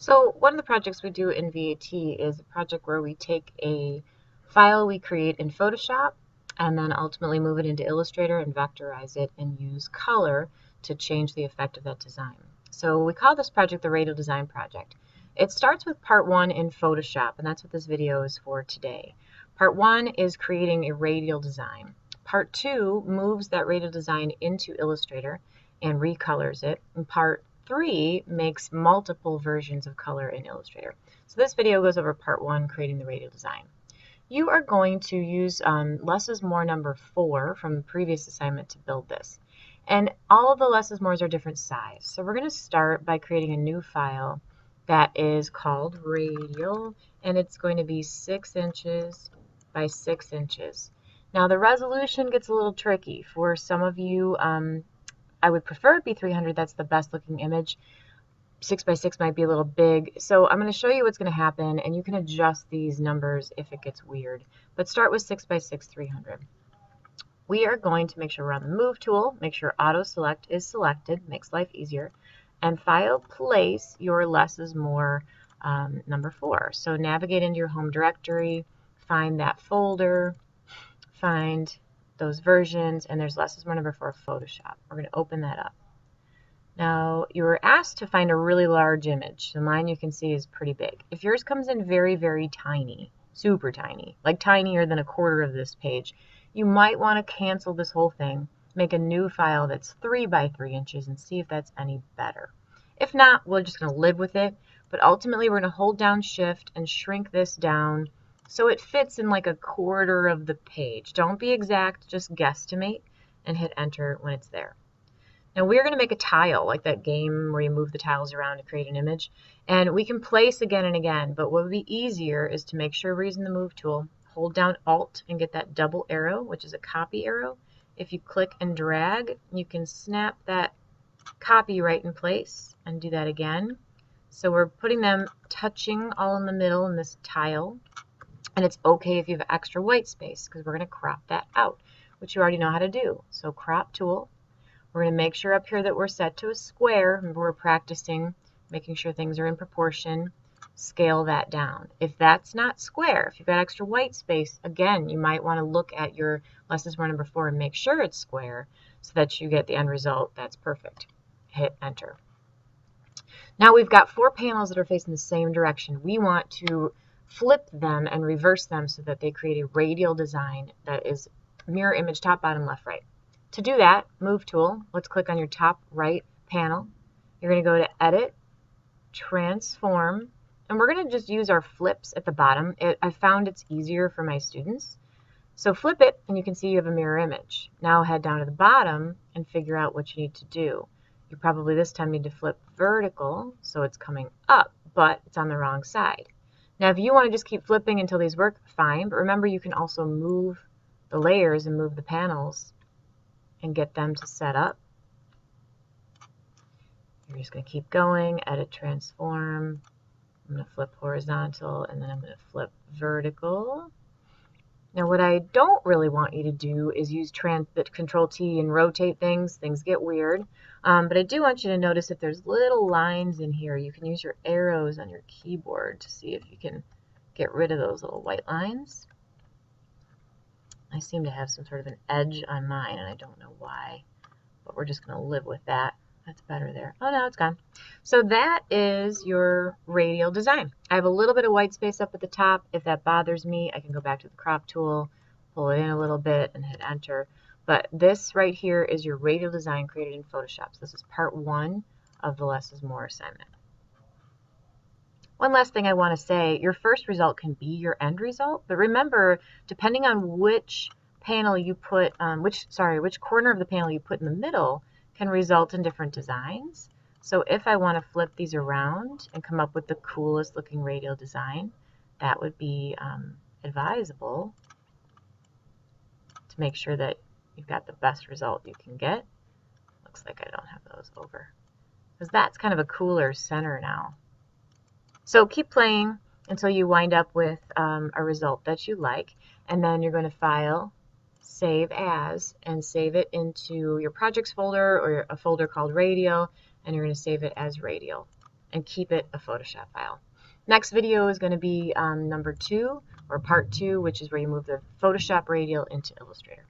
So one of the projects we do in VAT is a project where we take a file we create in Photoshop and then ultimately move it into Illustrator and vectorize it and use color to change the effect of that design. So we call this project the Radial Design Project. It starts with part one in Photoshop, and that's what this video is for today. Part one is creating a radial design. Part two moves that radial design into Illustrator and recolors it. And part 3 makes multiple versions of color in Illustrator. So this video goes over part 1, creating the radial design. You are going to use less is more number 4 from the previous assignment to build this. And all of the less is mores are different size. So we're going to start by creating a new file that is called Radial, and it's going to be 6 inches by 6 inches. Now the resolution gets a little tricky. For some of you, I would prefer it be 300. That's the best looking image. 6 by 6 might be a little big. So I'm going to show you what's going to happen, and you can adjust these numbers if it gets weird. But start with 6 by 6, 300. We are going to make sure we're on the Move tool, make sure Auto Select is selected, makes life easier, and File, place your less is more number 4. So navigate into your home directory, find that folder, find those versions, and there's less is more number 4 Photoshop. We're going to open that up. Now you were asked to find a really large image. So mine you can see is pretty big. If yours comes in very, very tiny, super tiny, like tinier than a quarter of this page, you might want to cancel this whole thing, make a new file that's 3 by 3 inches and see if that's any better. If not, we're just going to live with it. But ultimately we're going to hold down Shift and shrink this down so it fits in like a quarter of the page. Don't be exact, just guesstimate and hit enter when it's there. Now we're going to make a tile, like that game where you move the tiles around to create an image. And we can place again and again, but what would be easier is to make sure we're using the Move tool, hold down Alt and get that double arrow, which is a copy arrow. If you click and drag, you can snap that copy right in place and do that again. So we're putting them touching all in the middle in this tile. And it's okay if you have extra white space because we're going to crop that out, which you already know how to do. So crop tool. We're going to make sure up here that we're set to a square. Remember, we're practicing making sure things are in proportion. Scale that down. If that's not square, if you've got extra white space, again, you might want to look at your less is more number 4 and make sure it's square so that you get the end result that's perfect. Hit enter. Now we've got 4 panels that are facing the same direction. We want to flip them and reverse them so that they create a radial design that is mirror image top, bottom, left, right. To do that, Move tool, let's click on your top right panel. You're going to go to Edit, Transform, and we're going to just use our flips at the bottom. I found it's easier for my students. So flip it, and you can see you have a mirror image. Now head down to the bottom and figure out what you need to do. You probably this time need to flip vertical, so it's coming up, but it's on the wrong side. Now, if you want to just keep flipping until these work, fine. But remember, you can also move the layers and move the panels and get them to set up. You're just going to keep going, Edit, Transform. I'm going to flip horizontal, and then I'm going to flip vertical. Now, what I don't really want you to do is use Control T and rotate things. Things get weird. But I do want you to notice if there's little lines in here, you can use your arrows on your keyboard to see if you can get rid of those little white lines. I seem to have some sort of an edge on mine, and I don't know why, but we're just going to live with that. That's better there. Oh, no, it's gone. So that is your radial design. I have a little bit of white space up at the top. If that bothers me, I can go back to the crop tool, pull it in a little bit, and hit enter. But this right here is your radial design created in Photoshop. So this is part 1 of the less is more assignment. One last thing I want to say, your first result can be your end result, but remember, depending on which panel you put, which corner of the panel you put in the middle can result in different designs. So if I want to flip these around and come up with the coolest looking radial design, that would be advisable to make sure that you've got the best result you can get. Looks like I don't have those over, because that's kind of a cooler center now. So keep playing until you wind up with a result that you like, and then you're going to File, Save As, and save it into your projects folder or a folder called Radial, and you're going to save it as Radial. and keep it a Photoshop file. Next video is going to be number 2 or part 2, which is where you move the Photoshop Radial into Illustrator.